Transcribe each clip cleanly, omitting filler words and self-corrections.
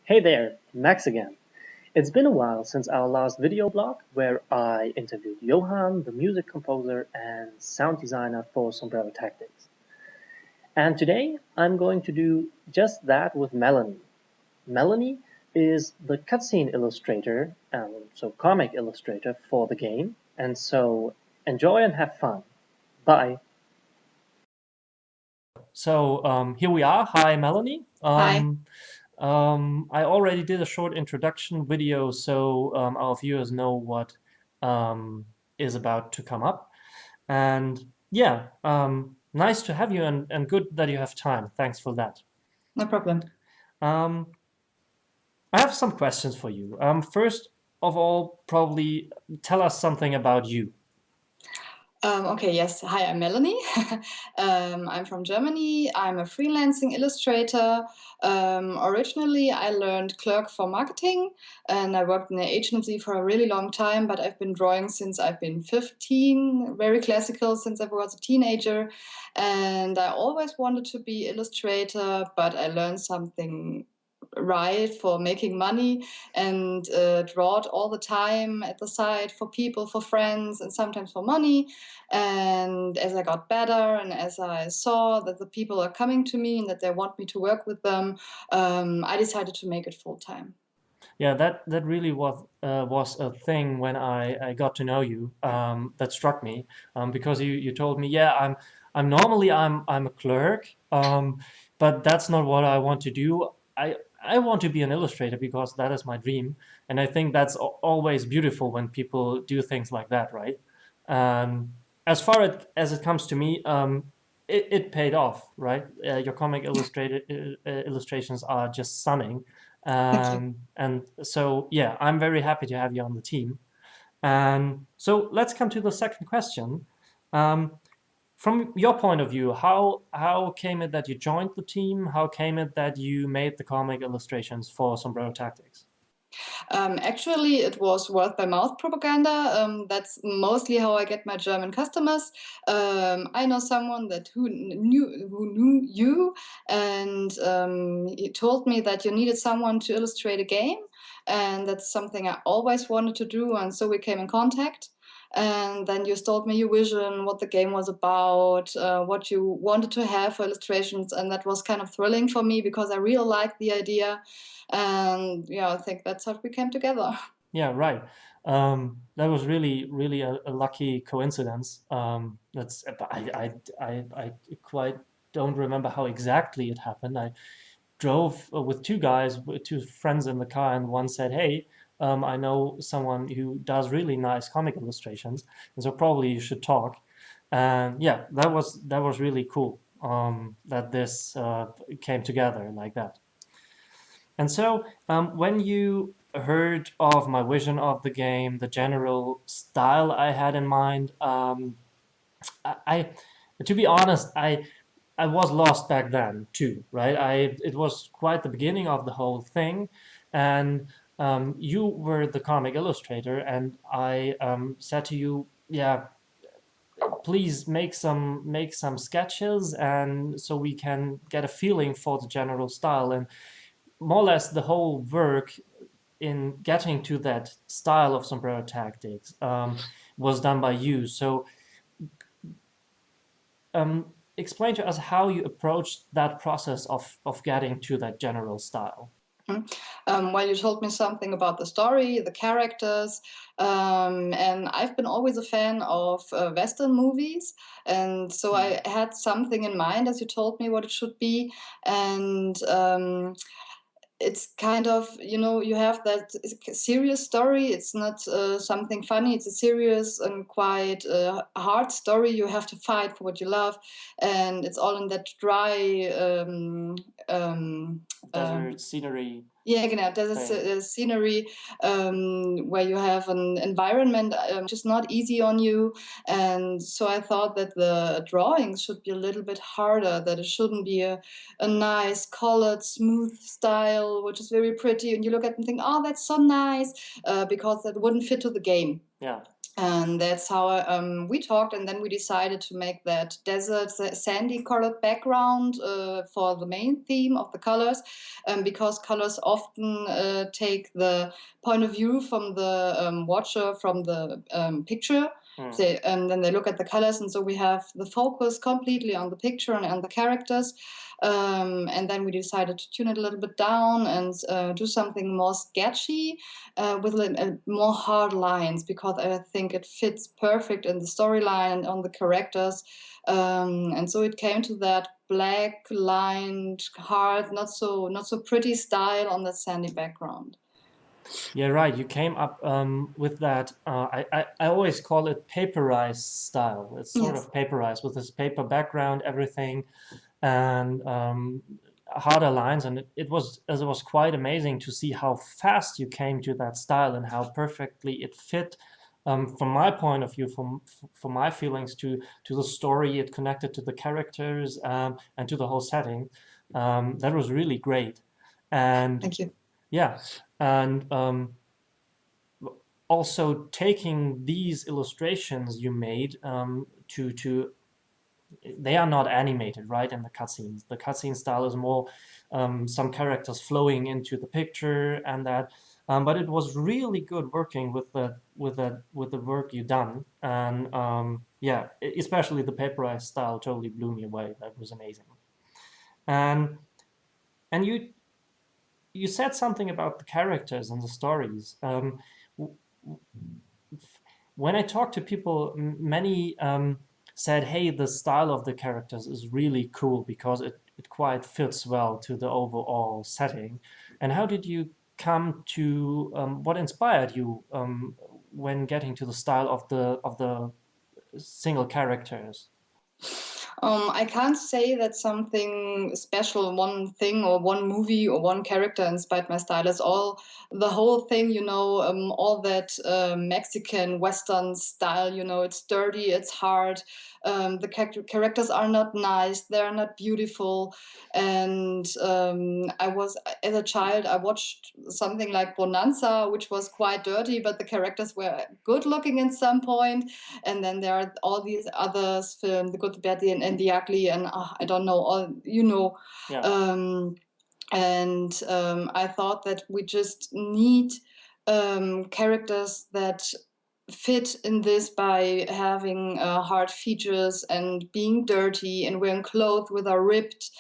Hey there, Max again. It's been a while since our last video blog where I interviewed Johan, the music composer and sound designer for Sombrero Tactics. And today I'm going to do just that with Melanie. Melanie is the cutscene illustrator, so comic illustrator for the game, and so enjoy and have fun. Bye. Here we are. Hi, Melanie. Hi. I already did a short introduction video, so our viewers know what is about to come up. And yeah, nice to have you and good that you have time. Thanks for that. No problem. Um, I have some questions for you. First of all, probably tell us something about you. Okay, yes. Hi, I'm Melanie. I'm from Germany. I'm a freelancing illustrator. Originally, I learned clerk for marketing and I worked in an agency for a really long time, but I've been drawing since I've been 15, very classical since I was a teenager. And I always wanted to be illustrator, but I learned something right for making money and draw it all the time at the side for people, for friends, and sometimes for money. And as I got better and as I saw that the people are coming to me and that they want me to work with them, I decided to make it full time. Yeah, that really was a thing when I got to know you that struck me because you told me, yeah, I'm a clerk, but that's not what I want to do. I want to be an illustrator because that is my dream, and I think that's always beautiful when people do things like that, right? As far as it comes to me, it paid off, right? Your comic illustrations are just stunning. Thank you. And so, yeah, I'm very happy to have you on the team. And so let's come to the second question. Um, from your point of view, how came it that you joined the team? How came it that you made the comic illustrations for Sombrero Tactics? Actually, it was word by mouth propaganda. That's mostly how I get my German customers. I know someone that who knew you, and he told me that you needed someone to illustrate a game, and that's something I always wanted to do. And so we came in contact. And then you told me your vision, what the game was about, what you wanted to have for illustrations, and that was kind of thrilling for me because I really liked the idea. And yeah, I think that's how we came together. Yeah, right. That was really a lucky coincidence. That's I quite don't remember how exactly it happened. I drove with two guys, with two friends in the car, and one said, "Hey, I know someone who does really nice comic illustrations, and so probably you should talk." And yeah, that was really cool that this came together like that. And so, when you heard of my vision of the game, the general style I had in mind, I to be honest, I was lost back then too, right? It was quite the beginning of the whole thing, and you were the comic illustrator, and I said to you, yeah, please make some sketches, and so we can get a feeling for the general style and more or less the whole work in getting to that style of sombrero tactics was done by you. So explain to us how you approached that process of getting to that general style. Well, you told me something about the story, the characters, and I've been always a fan of Western movies, and so I had something in mind as you told me what it should be, and it's kind of, you have that serious story. It's not something funny. It's a serious and quite hard story. You have to fight for what you love, and it's all in that dry Desert scenery yeah, genau. There's thing. a scenery where you have an environment which is not easy on you. And so I thought that the drawings should be a little bit harder, that it shouldn't be a nice, colored, smooth style, which is very pretty. And you look at it and think, oh, that's so nice, because that wouldn't fit to the game. Yeah. And that's how we talked, and then we decided to make that desert sandy colored background for the main theme of the colors, because colors often take the point of view from the watcher, from the picture. Then they look at the colors, and so we have the focus completely on the picture and on the characters. And then we decided to tune it a little bit down and do something more sketchy with more hard lines, because I think it fits perfect in the storyline and on the characters. And so it came to that black lined, hard, not so pretty style on that sandy background. Yeah, right. You came up with that. I always call it paperized style. It's sort Yes. of paperized with this paper background, everything, and harder lines. And it was quite amazing to see how fast you came to that style and how perfectly it fit. From my point of view, from my feelings to the story, it connected to the characters and to the whole setting. That was really great. And Thank you. yeah, and also taking these illustrations you made to they are not animated, right? In the cutscenes, the cutscene style is more some characters flowing into the picture and that. But it was really good working with the work you done, and yeah, especially the paperized style totally blew me away. That was amazing. And and you said something about the characters and the stories. When I talk to people, many said, "Hey, the style of the characters is really cool because it quite fits well to the overall setting." And how did you come to what inspired you when getting to the style of the single characters? I can't say that something special, one thing or one movie or one character inspired my style. It's all the whole thing, all that Mexican Western style. It's dirty, it's hard. The characters are not nice, they're not beautiful. And as a child, I watched something like Bonanza, which was quite dirty, but the characters were good looking at some point. And then there are all these others film, The Good, the Bad, and the Ugly, and I don't know, Yeah. I thought that we just need characters that fit in this by having hard features and being dirty and wearing clothes which are ripped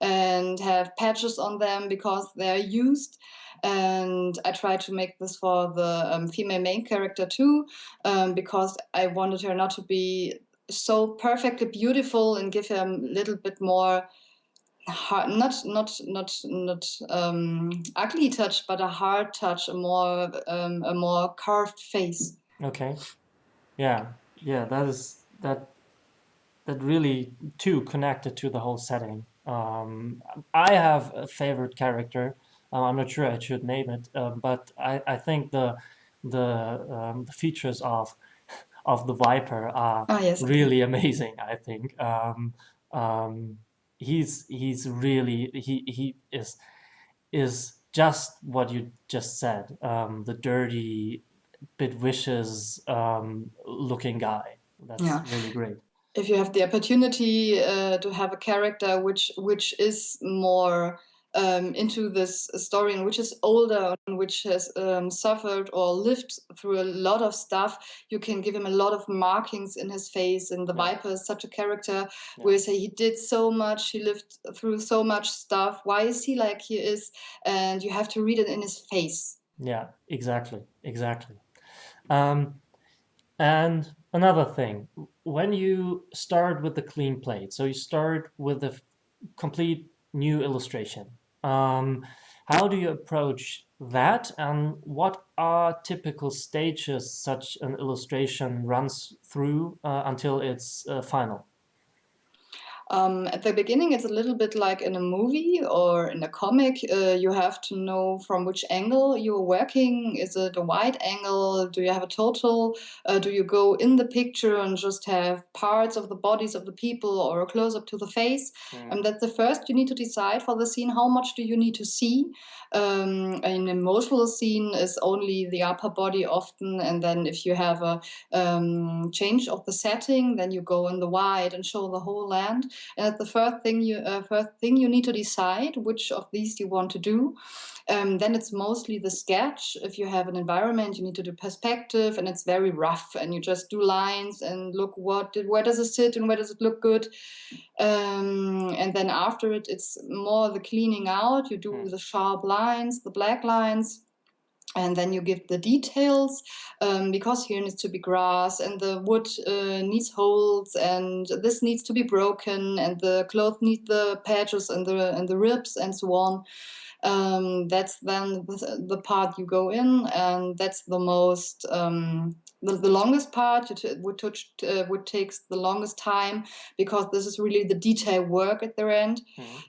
and have patches on them because they're used. And I tried to make this for the female main character too, because I wanted her not to be so perfectly beautiful and give her a little bit more hard, not ugly touch, but a hard touch, a more carved face. Okay. Yeah. Yeah. That really too connected to the whole setting. I have a favorite character. I'm not sure I should name it, but I think the features of the Viper are Ah, yes. really amazing. I think he's really he is just what you just said. The dirty, bit vicious looking guy. That's Yeah. really great. If you have the opportunity to have a character which is more into this story and which is older and which has suffered or lived through a lot of stuff, you can give him a lot of markings in his face. And the Viper is such a character where you say he did so much, he lived through so much stuff. Why is he like he is? And you have to read it in his face. Yeah, exactly. Um, and another thing, when you start with the clean plate, so you start with a complete new illustration. How do you approach that, and what are typical stages such an illustration runs through until it's final? At the beginning, it's a little bit like in a movie or in a comic. You have to know from which angle you're working. Is it a wide angle? Do you have a total? Do you go in the picture and just have parts of the bodies of the people or a close up to the face? That's the first you need to decide for the scene. How much do you need to see? An emotional scene is only the upper body often, and then if you have a change of the setting, then you go in the wide and show the whole land. And that's the first thing you need to decide which of these you want to do. Then it's mostly the sketch. If you have an environment, you need to do perspective, and it's very rough, and you just do lines and look where does it sit and where does it look good. And then after it's more the cleaning out. You do the sharp lines, the black lines. And then you give the details, because here needs to be grass and the wood needs holes and this needs to be broken and the cloth needs the patches and the ribs and so on. That's then the part you go in, and that's the most the longest part, which takes the longest time, because this is really the detail work at the end.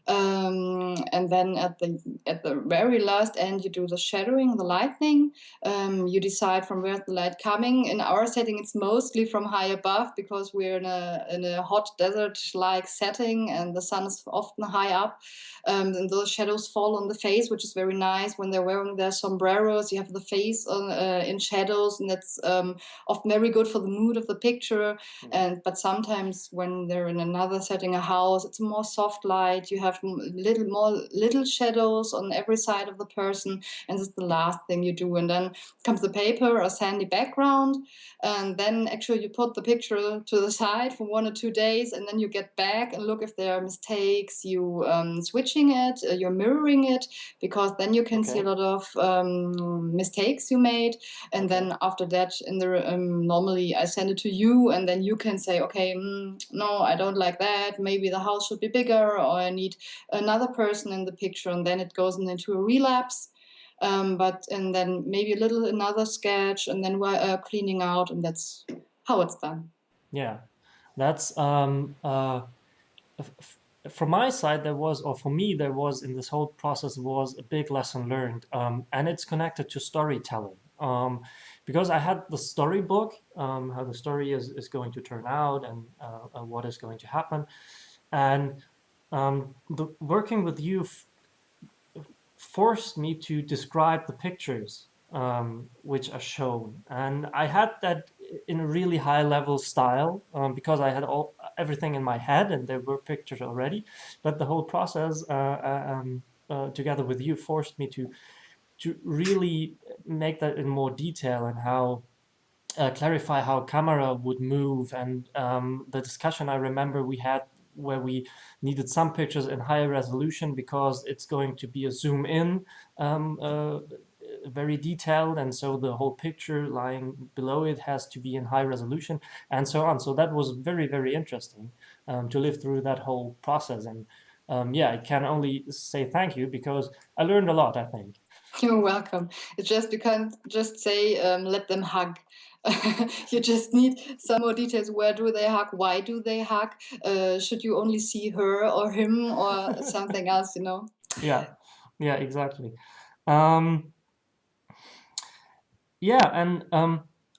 And then at the very last end, you do the shadowing, the lighting. You decide from where's the light coming. In our setting, it's mostly from high above, because we're in a hot desert-like setting, and the sun is often high up. And those shadows fall on the face, which is very nice. When they're wearing their sombreros, you have the face in shadows, and that's often very good for the mood of the picture. But sometimes when they're in another setting, a house, it's a more soft light. You have little shadows on every side of the person, and this is the last thing you do. And then comes the paper, a sandy background, and then actually you put the picture to the side for 1 or 2 days, and then you get back and look if there are mistakes. You switching it, you're mirroring it, because then you can see a lot of mistakes you made. And then after that, in the normally I send it to you, and then you can say, okay, no, I don't like that. Maybe the house should be bigger, or I need another person in the picture, and then it goes into a relapse. And then maybe a little another sketch, and then we're cleaning out, and that's how it's done. Yeah, that's from my side, there was, or for me, there was in this whole process was a big lesson learned, and it's connected to storytelling. Because I had the storybook, how the story is going to turn out, and what is going to happen, and working with you forced me to describe the pictures which are shown, and I had that in a really high level style, because I had everything in my head and there were pictures already, but the whole process together with you forced me to really make that in more detail, and how clarify how camera would move, and the discussion I remember we had where we needed some pictures in higher resolution because it's going to be a zoom in, very detailed, and so the whole picture lying below it has to be in high resolution, and so on. So that was very, very interesting to live through that whole process. And yeah, I can only say thank you, because I learned a lot, I think. You're welcome. It's just, you can't just say, let them hug. You just need some more details. Where do they hug? Why do they hug? Should you only see her or him or something else, Yeah, exactly. Yeah, and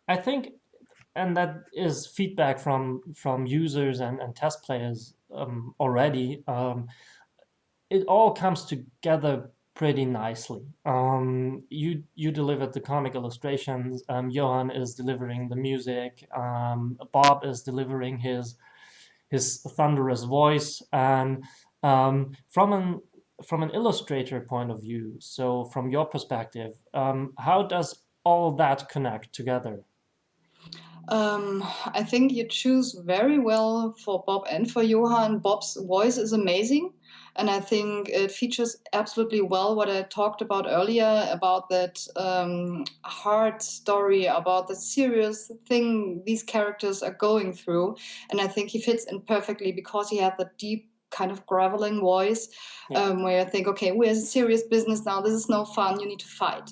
I think, and that is feedback from users and test players already. It all comes together pretty nicely. You delivered the comic illustrations. Johan is delivering the music. Bob is delivering his thunderous voice, and from an illustrator point of view. So from your perspective, how does all that connect together? I think you choose very well for Bob and for Johan. Bob's voice is amazing, and I think it features absolutely well what I talked about earlier, about that hard story, about the serious thing these characters are going through. And I think he fits in perfectly, because he has the deep kind of graveling voice, where I think, okay, we're in serious business now. This is no fun. You need to fight.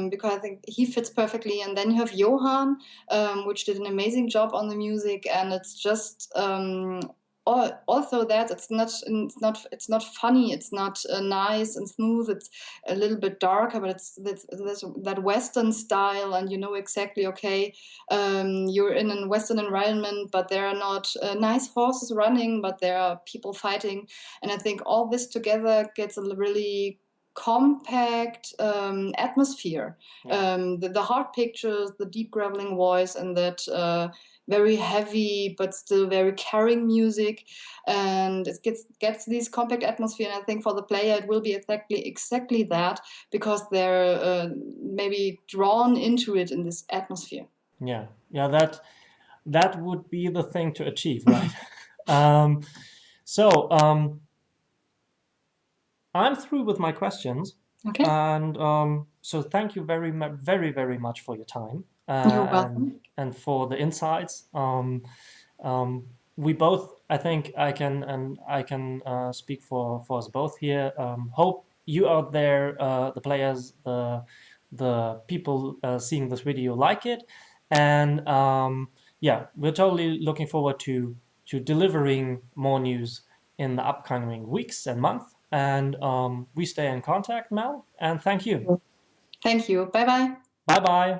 Because I think he fits perfectly. And then you have Johan, which did an amazing job on the music, and it's just also that it's not funny, it's not nice and smooth, it's a little bit darker, but it's that Western style, and you know exactly, okay, you're in a Western environment, but there are not nice horses running, but there are people fighting. And I think all this together gets a really compact atmosphere. Yeah. The hard pictures, the deep graveling voice, and that very heavy but still very caring music, and it gets this compact atmosphere. And I think for the player it will be exactly that, because they're maybe drawn into it in this atmosphere. Yeah, that would be the thing to achieve, right? So I'm through with my questions, Okay, and so thank you very much for your time, you're welcome. and for the insights. We both, I think, I can speak for us both here. Hope you out there, the players, the people seeing this video, like it, and yeah, we're totally looking forward to delivering more news in the upcoming weeks and months. And we stay in contact, Mel. And thank you. Thank you. Bye bye. Bye bye.